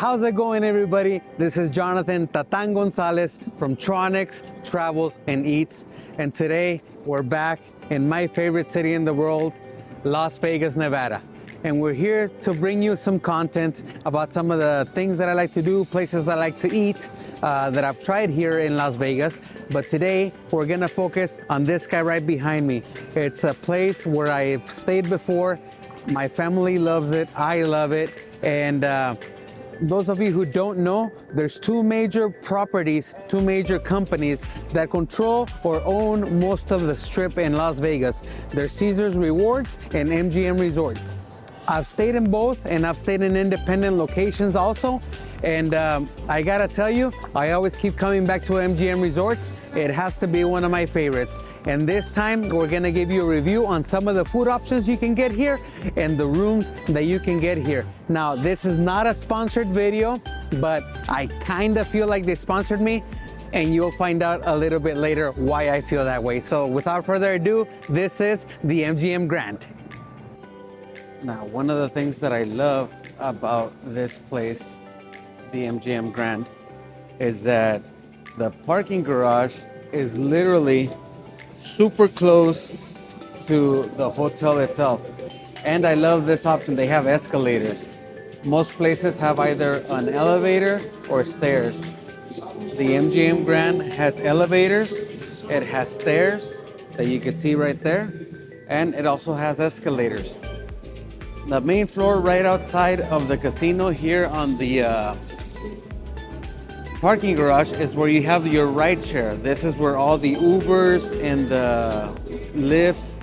How's it going, everybody? This is Jonathan Tatan Gonzalez from Tronix Travels and Eats, and today we're back in my favorite city in the world, Las Vegas, Nevada. And we're here to bring you some content about some of the things that I like to do, places I like to eat, that I've tried here in Las Vegas. But today we're gonna focus on this guy right behind me. It's a place where I've stayed before. My family loves it, I love it, and those of you who don't know, there's two major properties, two major companies that control or own most of the strip in Las Vegas. There's Caesars Rewards and MGM Resorts. I've stayed in both, and I've stayed in independent locations also. And I gotta tell you, I always keep coming back to MGM Resorts. It has to be one of my favorites. And this time we're gonna give you a review on some of the food options you can get here and the rooms that you can get here. Now, this is not a sponsored video, but I kinda feel like they sponsored me, and you'll find out a little bit later why I feel that way. So without further ado, this is the MGM Grand. Now, one of the things that I love about this place, the MGM Grand, is that the parking garage is literally super close to the hotel itself. And I love this option, they have escalators. Most places have either an elevator or stairs. The MGM Grand has elevators, it has stairs that you can see right there, and it also has escalators. The main floor right outside of the casino here on the parking garage is where you have your ride share. This is where all the Ubers and the Lyfts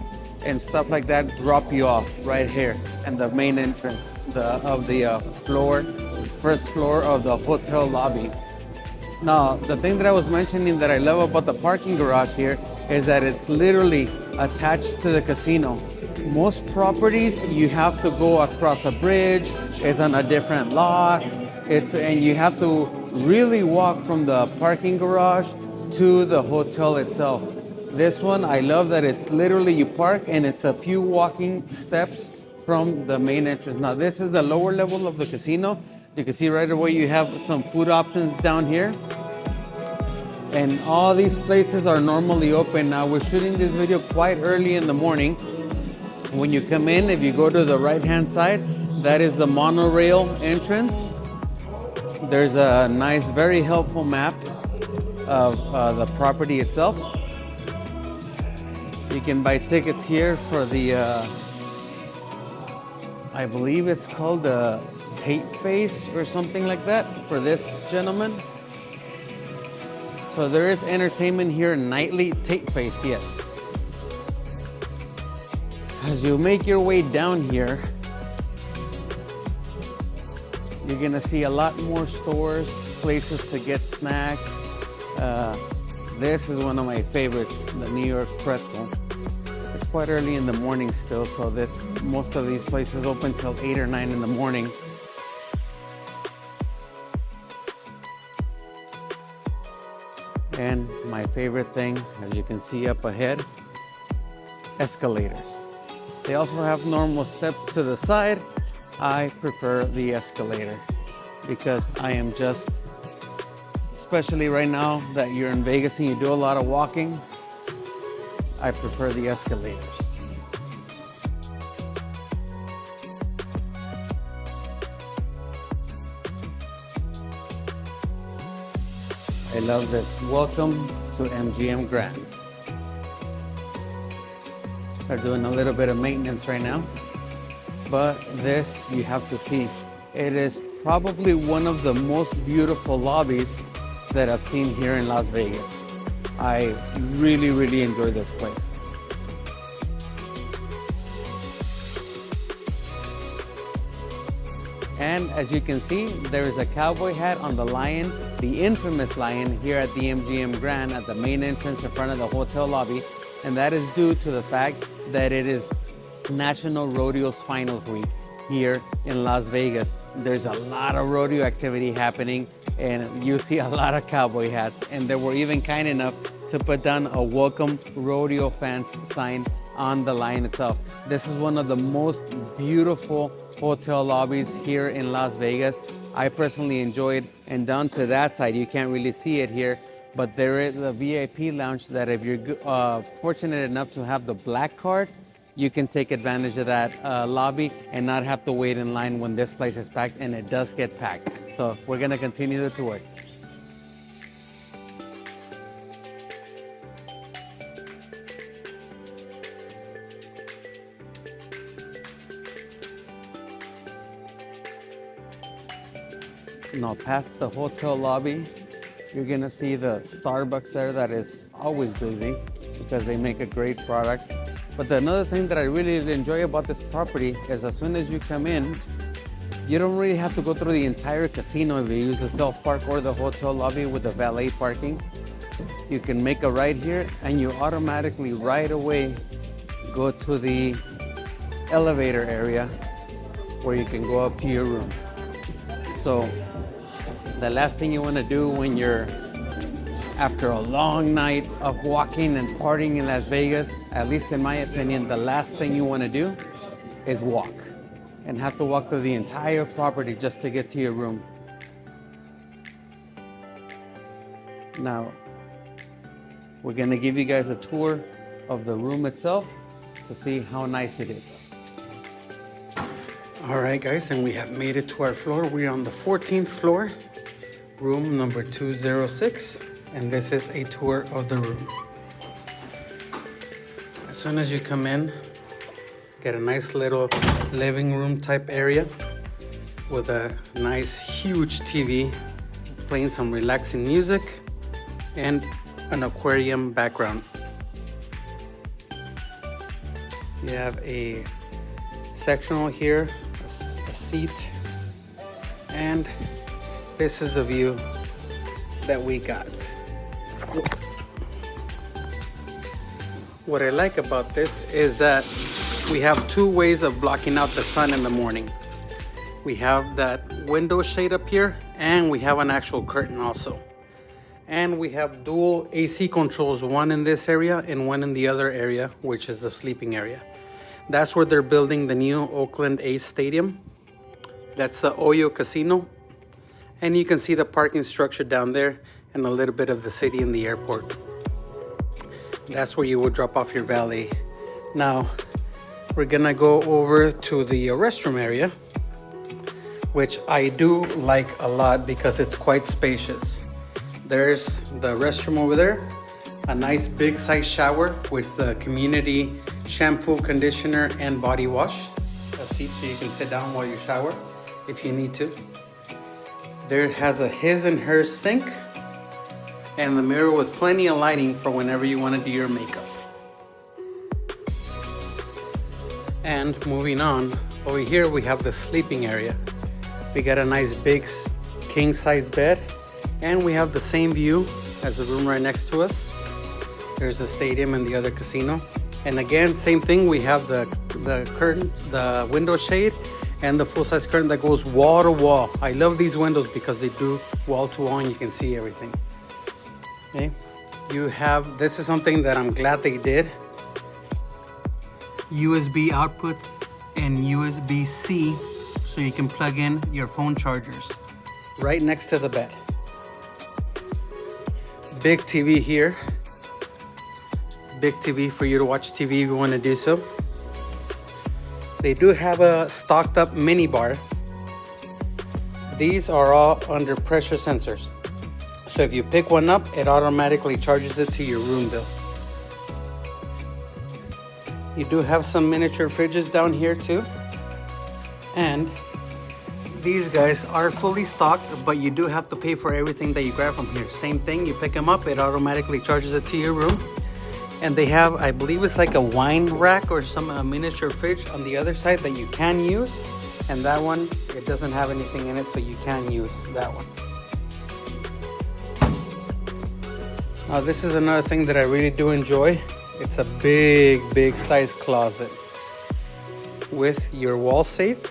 and stuff like that drop you off right here, and the main entrance of the first floor of the hotel lobby. Now, the thing that I was mentioning that I love about the parking garage here is that it's literally attached to the casino. Most properties, you have to go across a bridge, it's on a different lot, and you have to really walk from the parking garage to the hotel itself. This one, I love that it's literally you park and it's a few walking steps from the main entrance. Now, this is the lower level of the casino. You can see right away you have some food options down here. And all these places are normally open. Now, we're shooting this video quite early in the morning. When you come in, if you go to the right-hand side, that is the monorail entrance. There's a nice, very helpful map of the property itself. You can buy tickets here for the, I believe it's called the Tape Face or something like that for this gentleman. So there is entertainment here nightly. Tape Face, yes. As you make your way down here, you're gonna see a lot more stores, places to get snacks. This is one of my favorites, the New York Pretzel. It's quite early in the morning still, so most of these places open till 8 or 9 in the morning. And my favorite thing, as you can see up ahead, escalators. They also have normal steps to the side. I prefer the escalator because I am just, especially right now that you're in Vegas and you do a lot of walking, I prefer the escalators. I love this. Welcome to MGM Grand. They're doing a little bit of maintenance right now, but this you have to see. It is probably one of the most beautiful lobbies that I've seen here in Las Vegas. I really, really enjoy this place. And as you can see, there is a cowboy hat on the lion, the infamous lion, here at the MGM Grand at the main entrance in front of the hotel lobby. And that is due to the fact that it is National Rodeo's Finals Week here in Las Vegas. There's a lot of rodeo activity happening, and you see a lot of cowboy hats. And they were even kind enough to put down a welcome rodeo fans sign on the line itself. This is one of the most beautiful hotel lobbies here in Las Vegas. I personally enjoyed. And down to that side, you can't really see it here, but there is a VIP lounge that if you're fortunate enough to have the black card, you can take advantage of that lobby and not have to wait in line when this place is packed, and it does get packed. So we're gonna continue the tour. Now past the hotel lobby, you're gonna see the Starbucks there that is always busy because they make a great product. But another thing that I really enjoy about this property is as soon as you come in, you don't really have to go through the entire casino if you use the self-park or the hotel lobby with the valet parking. You can make a right here and you automatically right away go to the elevator area where you can go up to your room. So the last thing you want to do when you're after a long night of walking and partying in Las Vegas, at least in my opinion, the last thing you want to do is walk and have to walk through the entire property just to get to your room. Now, we're going to give you guys a tour of the room itself to see how nice it is. All right, guys, and we have made it to our floor. We're on the 14th floor, room number 206. And this is a tour of the room. As soon as you come in, get a nice little living room type area with a nice huge TV playing some relaxing music and an aquarium background. You have a sectional here, a seat, and this is the view that we got. What I like about this is that we have two ways of blocking out the sun in the morning. We have that window shade up here, and we have an actual curtain also. And we have dual AC controls, one in this area and one in the other area, which is the sleeping area. That's where they're building the new Oakland A's Stadium. That's the Oyo Casino. And you can see the parking structure down there and a little bit of the city and the airport. That's where you would drop off your valet. Now, we're gonna go over to the restroom area, which I do like a lot because it's quite spacious. There's the restroom over there, a nice big size shower with the community shampoo, conditioner, and body wash. A seat so you can sit down while you shower if you need to. There has a his and hers sink, and the mirror with plenty of lighting for whenever you want to do your makeup. And moving on, over here we have the sleeping area. We got a nice big king size bed, and we have the same view as the room right next to us. There's the stadium and the other casino. And again, same thing, we have the curtain, the window shade, and the full-size curtain that goes wall to wall. I love these windows because they do wall to wall and you can see everything. Okay, you have, this is something that I'm glad they did. USB outputs and USB-C so you can plug in your phone chargers right next to the bed. Big TV here. Big TV for you to watch TV if you want to do so. They do have a stocked up mini bar. These are all under pressure sensors. So if you pick one up, it automatically charges it to your room bill. You do have some miniature fridges down here too. And these guys are fully stocked, but you do have to pay for everything that you grab from here. Same thing, you pick them up, it automatically charges it to your room. And they have, I believe it's like a wine rack or a miniature fridge on the other side that you can use. And that one, it doesn't have anything in it, so you can use that one. Now this is another thing that I really do enjoy. It's a big size closet with your wall safe.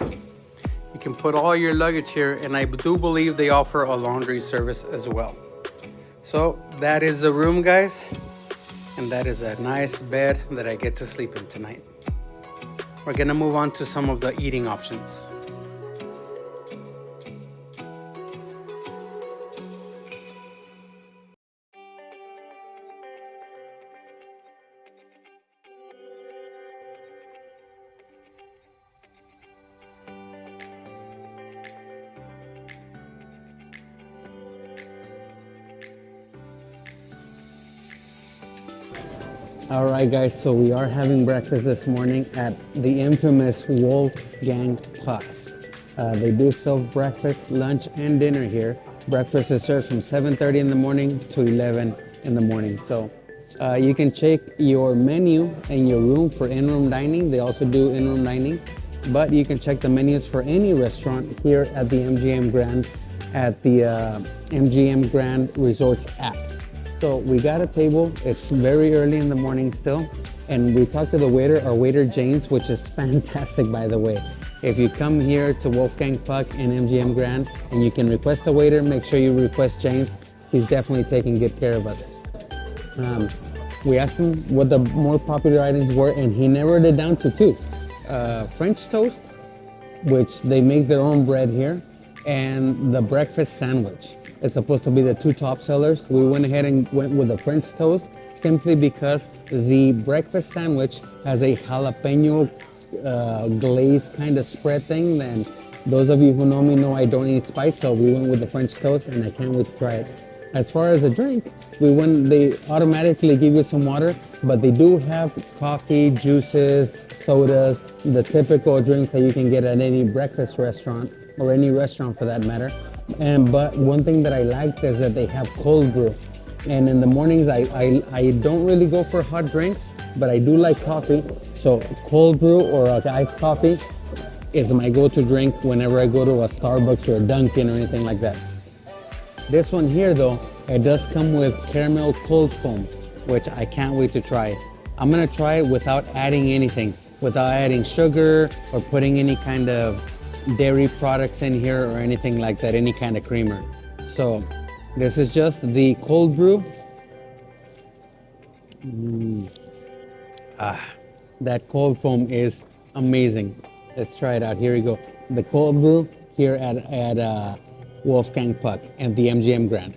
You can put all your luggage here, and I do believe they offer a laundry service as well. So that is the room, guys. And that is a nice bed that I get to sleep in tonight. We're gonna move on to some of the eating options. All right, guys, so we are having breakfast this morning at the infamous Wolfgang Puck. They do serve breakfast, lunch, and dinner here. Breakfast is served from 7:30 in the morning to 11 in the morning. So you can check your menu in your room for in-room dining. They also do in-room dining, but you can check the menus for any restaurant here at the MGM Grand at the MGM Grand Resorts app. So we got a table. It's very early in the morning still. And we talked to the waiter, our waiter James, which is fantastic, by the way. If you come here to Wolfgang Puck in MGM Grand and you can request a waiter, make sure you request James. He's definitely taking good care of us. We asked him what the more popular items were, and he narrowed it down to two. French toast, which they make their own bread here, and the breakfast sandwich. It's supposed to be the two top sellers. We went ahead and went with the French toast simply because the breakfast sandwich has a jalapeno glazed kind of spread thing. And those of you who know me know I don't eat spice, so we went with the French toast, and I can't wait to try it. As far as a drink, they automatically give you some water, but they do have coffee, juices, sodas, the typical drinks that you can get at any breakfast restaurant or any restaurant for that matter. But one thing that I liked is that they have cold brew. And in the mornings, I don't really go for hot drinks, but I do like coffee. So cold brew or iced coffee is my go-to drink whenever I go to a Starbucks or a Dunkin' or anything like that. This one here though, it does come with caramel cold foam, which I can't wait to try. I'm gonna try it without adding anything, without adding sugar or putting any kind of dairy products in here or anything like that, any kind of creamer. So this is just the cold brew. That cold foam is amazing. Let's try it out. Here we go. The cold brew here at Wolfgang Puck and the MGM Grand.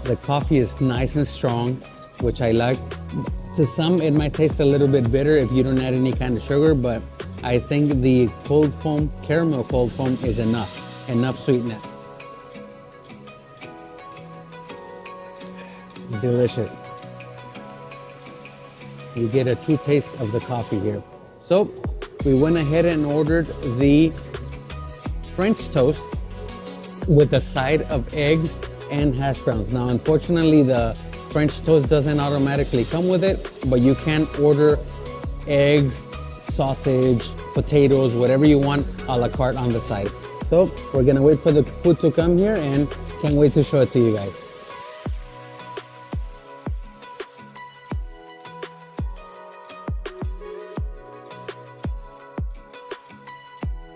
The coffee is nice and strong, which I like. To some, it might taste a little bit bitter if you don't add any kind of sugar, but I think the cold foam, caramel cold foam is enough sweetness. Delicious. You get a true taste of the coffee here. So we went ahead and ordered the French toast with a side of eggs and hash browns. Now, unfortunately, the French toast doesn't automatically come with it, but you can order eggs, sausage, potatoes, whatever you want a la carte on the side. So we're gonna wait for the food to come here and can't wait to show it to you guys.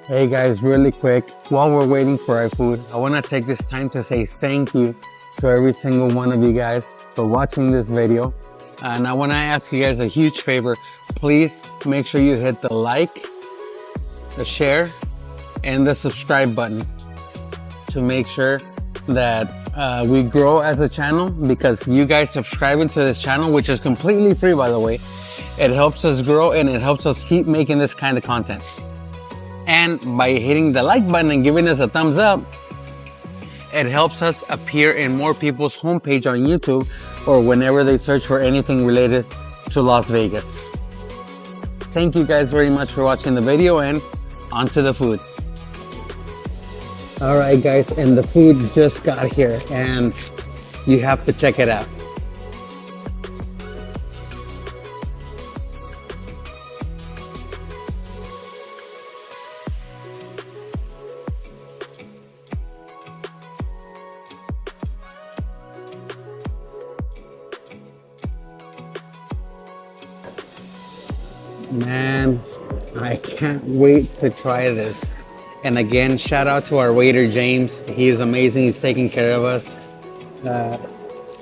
Hey guys, really quick, while we're waiting for our food, I want to take this time to say thank you to every single one of you guys for watching this video. And I want to ask you guys a huge favor. Please make sure you hit the like, the share, and the subscribe button to make sure that we grow as a channel, because you guys subscribing to this channel, which is completely free by the way, it helps us grow and it helps us keep making this kind of content. And by hitting the like button and giving us a thumbs up, it helps us appear in more people's homepage on YouTube or whenever they search for anything related to Las Vegas. Thank you guys very much for watching the video, and on to the food. All right guys, and the food just got here and you have to check it out. Man, I can't wait to try this. And again, shout out to our waiter, James. He is amazing. He's taking care of us.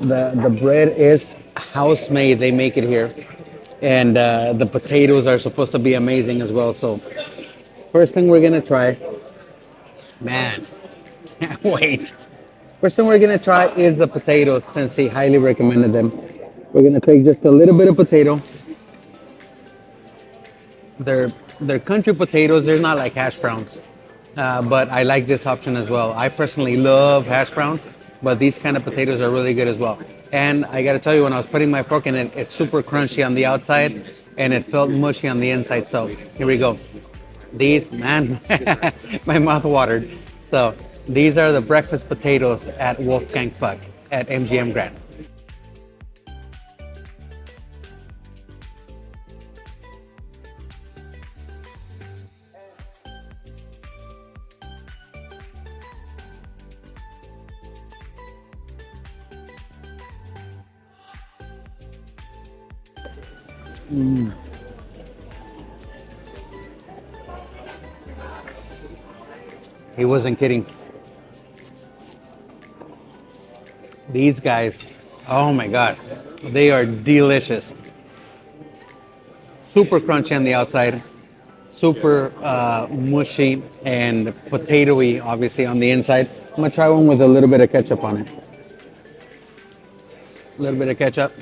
The bread is house made. They make it here. And the potatoes are supposed to be amazing as well. So first thing we're going to try, man, can't wait. First thing we're going to try is the potatoes, since he highly recommended them. We're gonna take just a little bit of potato. They're country potatoes. They're not like hash browns, but I like this option as well. I personally love hash browns, but these kind of potatoes are really good as well. And I gotta tell you, when I was putting my fork in it, it's super crunchy on the outside, and it felt mushy on the inside. So here we go. These, man, my mouth watered. So these are the breakfast potatoes at Wolfgang Puck at MGM Grand. He wasn't kidding. These guys, oh my God, they are delicious. Super crunchy on the outside, super mushy and potatoey, obviously, on the inside. I'm gonna try one with a little bit of ketchup on it. A little bit of ketchup.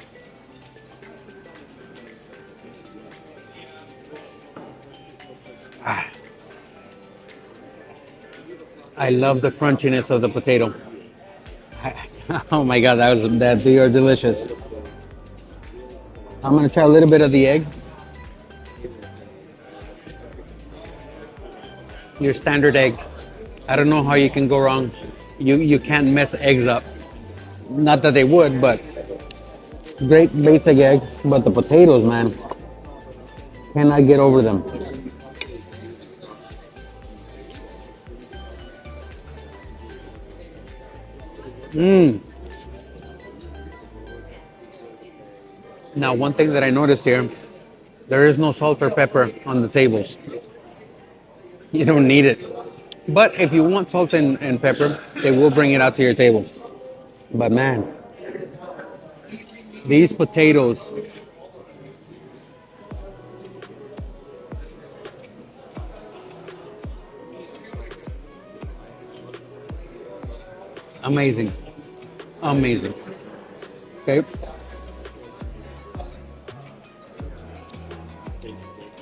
Ah. I love the crunchiness of the potato. Oh my God, they are delicious. I'm gonna try a little bit of the egg. Your standard egg. I don't know how you can go wrong. You can't mess eggs up. Not that they would, but great basic egg. But the potatoes, man, cannot get over them. Now, one thing that I noticed here, there is no salt or pepper on the tables. You don't need it. But if you want salt and pepper, they will bring it out to your table. But man, these potatoes, amazing. Amazing. Okay.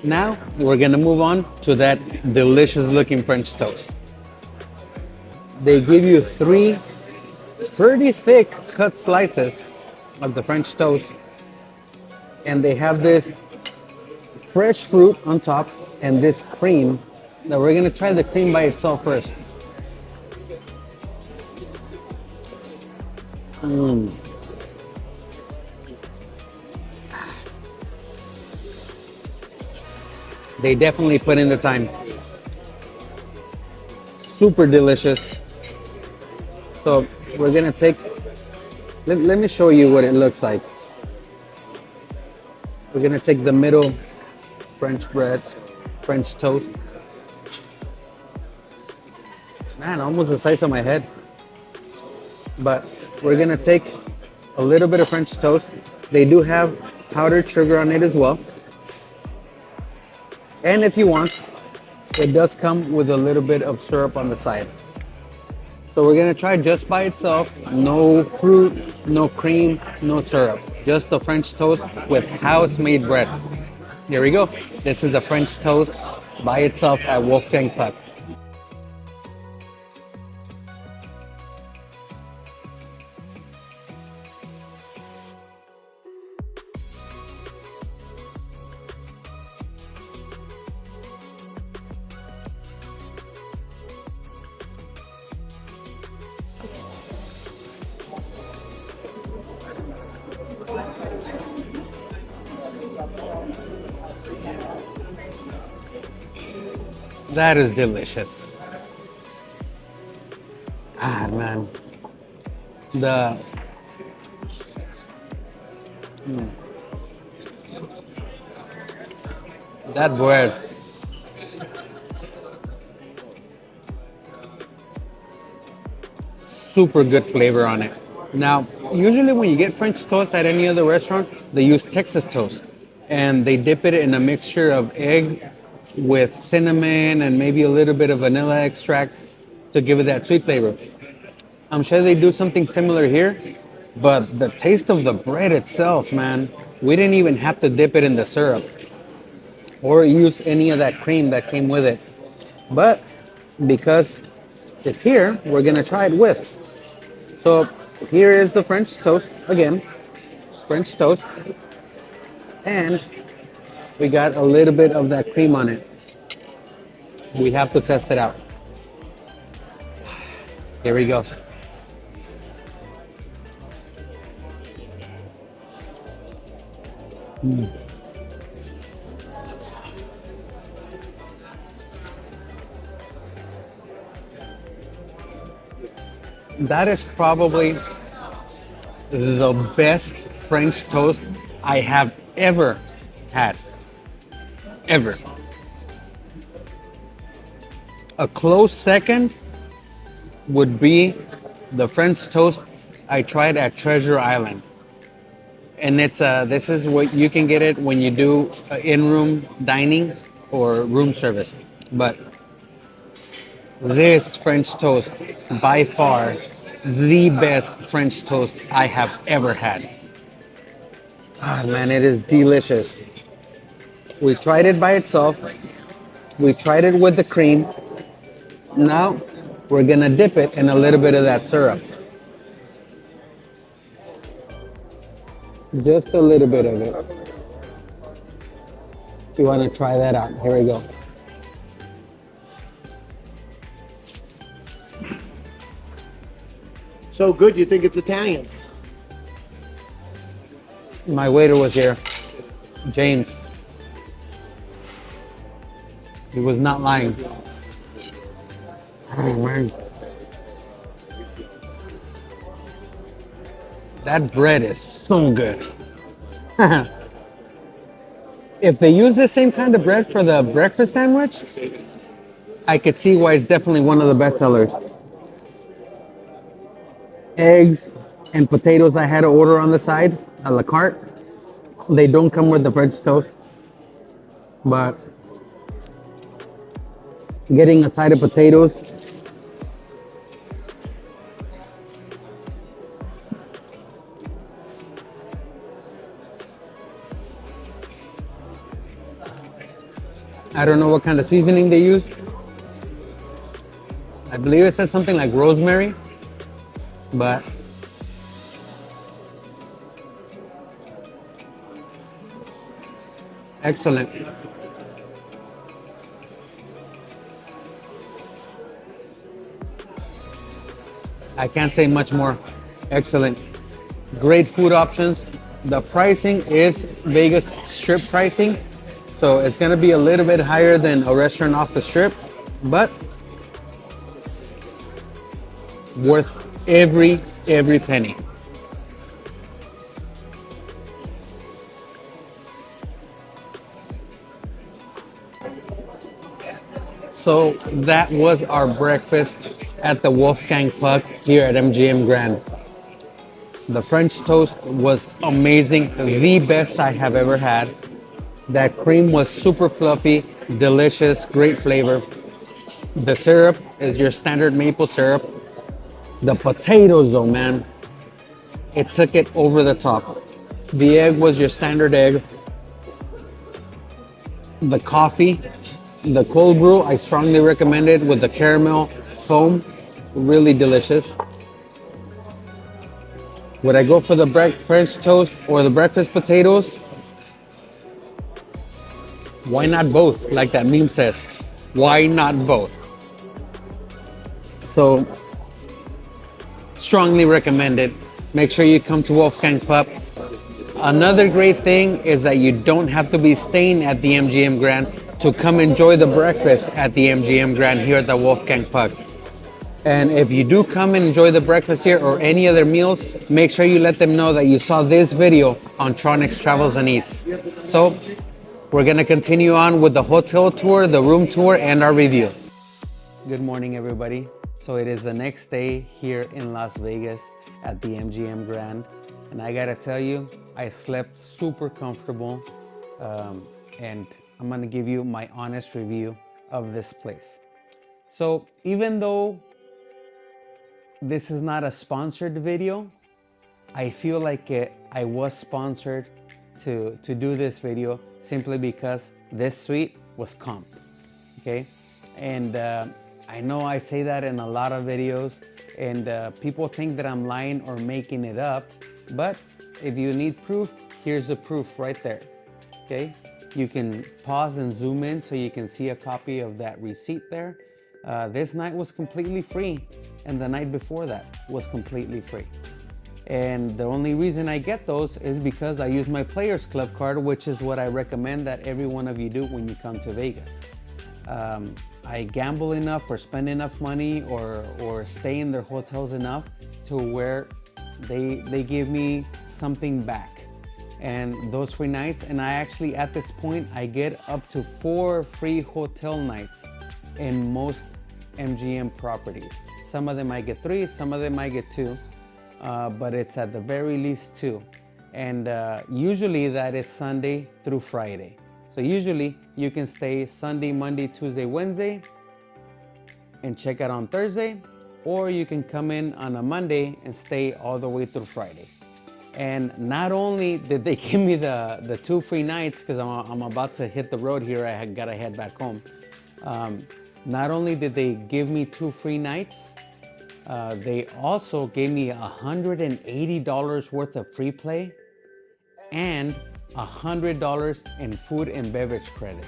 Now we're gonna move on to that delicious looking French toast. They give you 3 pretty thick cut slices of the French toast, and they have this fresh fruit on top and this cream. Now we're gonna try the cream by itself first. They definitely put in the time. Super delicious. So we're gonna take, let me show you what it looks like. We're gonna take the middle French bread, French toast. Man, almost the size of my head. But we're gonna take a little bit of French toast. They do have powdered sugar on it as well. And if you want, it does come with a little bit of syrup on the side. So we're gonna try just by itself, no fruit, no cream, no syrup. Just the French toast with house-made bread. Here we go. This is the French toast by itself at Wolfgang Puck. That is delicious. Ah, man. That bread. Super good flavor on it. Now, usually when you get French toast at any other restaurant, they use Texas toast. And they dip it in a mixture of egg with cinnamon and maybe a little bit of vanilla extract to give it that sweet flavor. I'm sure they do something similar here, But the taste of the bread itself, man, we didn't even have to dip it in the syrup or use any of that cream that came with it. But because it's here, we're gonna try it with. So here is the French toast again, French toast, and we got a little bit of that cream on it. We have to test it out. Here we go. That is probably the best French toast I have ever had. Ever. A close second would be the French toast I tried at Treasure Island. And it's this is what you can get it when you do in-room dining or room service. But this French toast, by far, the best French toast I have ever had. Ah, man, it is delicious. We tried it by itself. We tried it with the cream. Now, we're gonna dip it in a little bit of that syrup. Just a little bit of it. You wanna try that out? Here we go. So good, you think it's Italian? My waiter was here, James. He was not lying. Oh man. That bread is so good. If they use the same kind of bread for the breakfast sandwich, I could see why it's definitely one of the best sellers. Eggs and potatoes I had to order on the side, a la carte. They don't come with the French toast, but getting a side of potatoes, I don't know what kind of seasoning they use. I believe it said something like rosemary, but excellent. I can't say much more. Excellent. Great food options. The pricing is Vegas strip pricing, so it's gonna be a little bit higher than a restaurant off the strip, but worth every penny. So that was our breakfast at the Wolfgang Puck here at MGM Grand. The French toast was amazing, the best I have ever had. That cream was super fluffy, delicious, great flavor. The syrup is your standard maple syrup. The potatoes though, man, it took it over the top. The egg was your standard egg. The coffee, the cold brew, I strongly recommend it with the caramel foam, really delicious. Would I go for the French toast or the breakfast potatoes? Why not both? Like that meme says, why not both? So, strongly recommend it. Make sure you come to Wolfgang Puck. Another great thing is that you don't have to be staying at the MGM Grand to come enjoy the breakfast at the MGM Grand here at the Wolfgang Puck. And if you do come and enjoy the breakfast here or any other meals, make sure you let them know that you saw this video on Tronix Travels and Eats. So we're gonna continue on with the hotel tour, the room tour, and our review. Good morning, everybody. So it is the next day here in Las Vegas at the MGM Grand. And I gotta tell you, I slept super comfortable. And I'm gonna give you my honest review of this place. So even though this is not a sponsored video, I feel like I was sponsored to do this video simply because this suite was comped, okay? And I know I say that in a lot of videos, and people think that I'm lying or making it up, but if you need proof, here's the proof right there, okay? You can pause and zoom in so you can see a copy of that receipt there. This night was completely free, and the night before that was completely free. And the only reason I get those is because I use my Players Club card, which is what I recommend that every one of you do when you come to Vegas. I gamble enough or spend enough money or stay in their hotels enough to where they give me something back. And those free nights, and I actually at this point, I get up to 4 free hotel nights in most MGM properties. Some of them I get 3, some of them I get 2. But it's at the very least 2. And usually that is Sunday through Friday. So usually you can stay Sunday, Monday, Tuesday, Wednesday and check out on Thursday, or you can come in on a Monday and stay all the way through Friday. And not only did they give me the 2 free nights, because I'm about to hit the road here, I gotta head back home. Not only did they give me 2 free nights, they also gave me $180 worth of free play and $100 in food and beverage credit,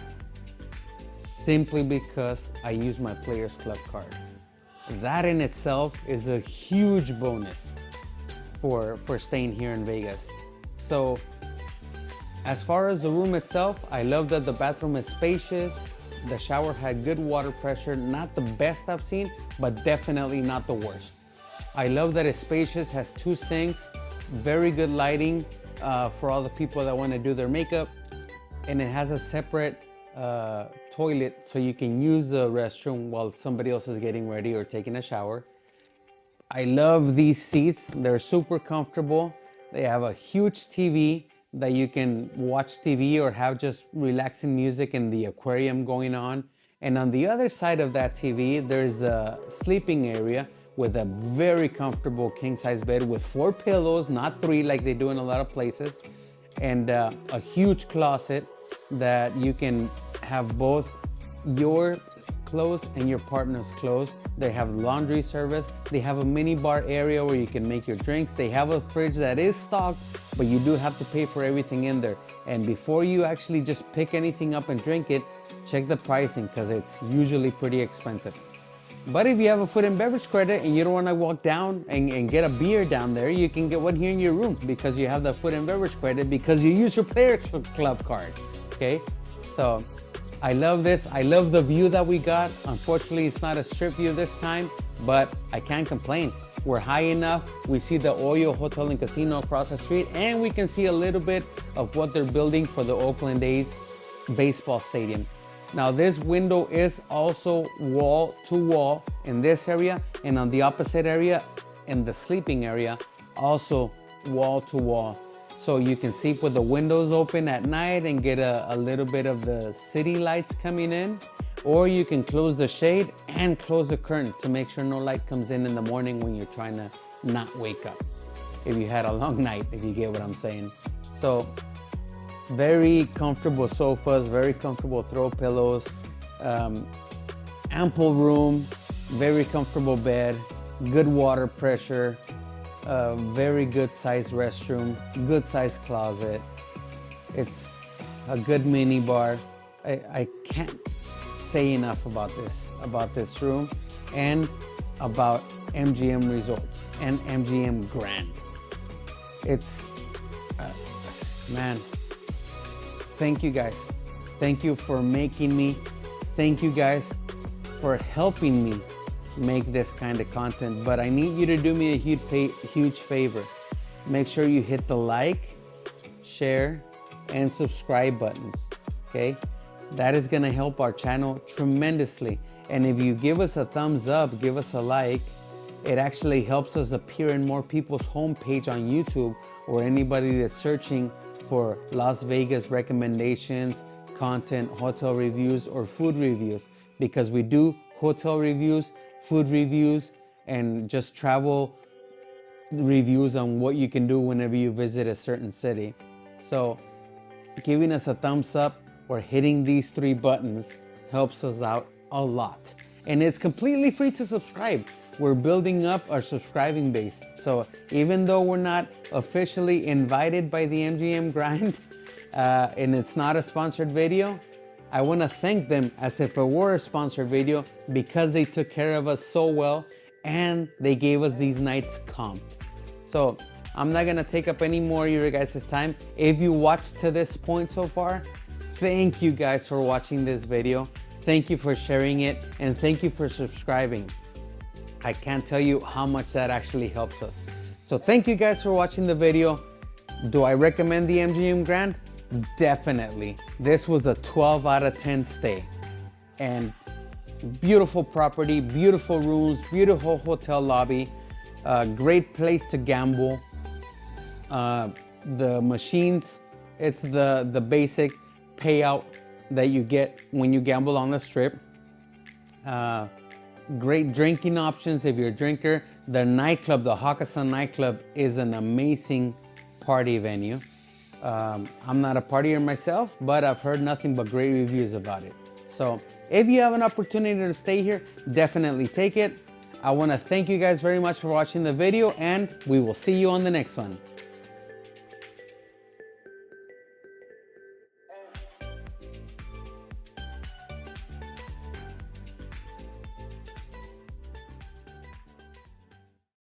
simply because I use my Players Club card. That in itself is a huge bonus for staying here in Vegas. So as far as the room itself, I love that the bathroom is spacious. The shower had good water pressure, not the best I've seen, but definitely not the worst. I love that it's spacious, has 2 sinks, very good lighting for all the people that want to do their makeup, and it has a separate toilet so you can use the restroom while somebody else is getting ready or taking a shower. I love these seats, they're super comfortable. They have a huge TV that you can watch TV or have just relaxing music in the aquarium going on. And on the other side of that TV, there's a sleeping area with a very comfortable king-size bed with 4 pillows, not 3 like they do in a lot of places, and a huge closet that you can have both your clothes and your partner's clothes. They have laundry service. They have a mini bar area where you can make your drinks. They have a fridge that is stocked, but you do have to pay for everything in there. And before you actually just pick anything up and drink it, check the pricing because it's usually pretty expensive. But if you have a food and beverage credit and you don't want to walk down and get a beer down there, you can get one here in your room because you have the food and beverage credit because you use your Players Club card, okay? So I love this. I love the view that we got. Unfortunately, it's not a strip view this time, but I can't complain. We're high enough. We see the Oyo Hotel and Casino across the street, and we can see a little bit of what they're building for the Oakland A's baseball stadium. Now, this window is also wall to wall in this area, and on the opposite area, in the sleeping area, also wall to wall. So you can sleep with the windows open at night and get a little bit of the city lights coming in, or you can close the shade and close the curtain to make sure no light comes in the morning when you're trying to not wake up, if you had a long night, if you get what I'm saying. So very comfortable sofas, very comfortable throw pillows, ample room, very comfortable bed, good water pressure, very good sized restroom, good sized closet. It's a good mini bar. I can't say enough about this room and about MGM Resorts and MGM Grand. It's, man, thank you guys. Thank you for making me. Thank you guys for helping me make this kind of content. But I need you to do me a huge favor. Make sure you hit the like, share, and subscribe buttons, okay? That is gonna help our channel tremendously. And if you give us a thumbs up, give us a like, it actually helps us appear in more people's homepage on YouTube or anybody that's searching for Las Vegas recommendations, content, hotel reviews, or food reviews, because we do hotel reviews, food reviews, and just travel reviews on what you can do whenever you visit a certain city. So giving us a thumbs up or hitting these 3 buttons helps us out a lot. And it's completely free to subscribe. We're building up our subscribing base. So even though we're not officially invited by the MGM Grand and it's not a sponsored video, I want to thank them as if it were a sponsored video because they took care of us so well and they gave us these nights comped. So I'm not gonna take up any more of your guys' time. If you watched to this point so far, thank you guys for watching this video. Thank you for sharing it and thank you for subscribing. I can't tell you how much that actually helps us. So thank you guys for watching the video. Do I recommend the MGM Grand? Definitely. This was a 12 out of 10 stay. And beautiful property, beautiful rooms, beautiful hotel lobby, great place to gamble. The machines, it's the basic payout that you get when you gamble on the strip. Great drinking options if you're a drinker. The nightclub, the Hakkasan nightclub, is an amazing party venue. I'm not a partier myself, but I've heard nothing but great reviews about it. So if you have an opportunity to stay here, definitely take it. I want to thank you guys very much for watching the video, and we will see you on the next one.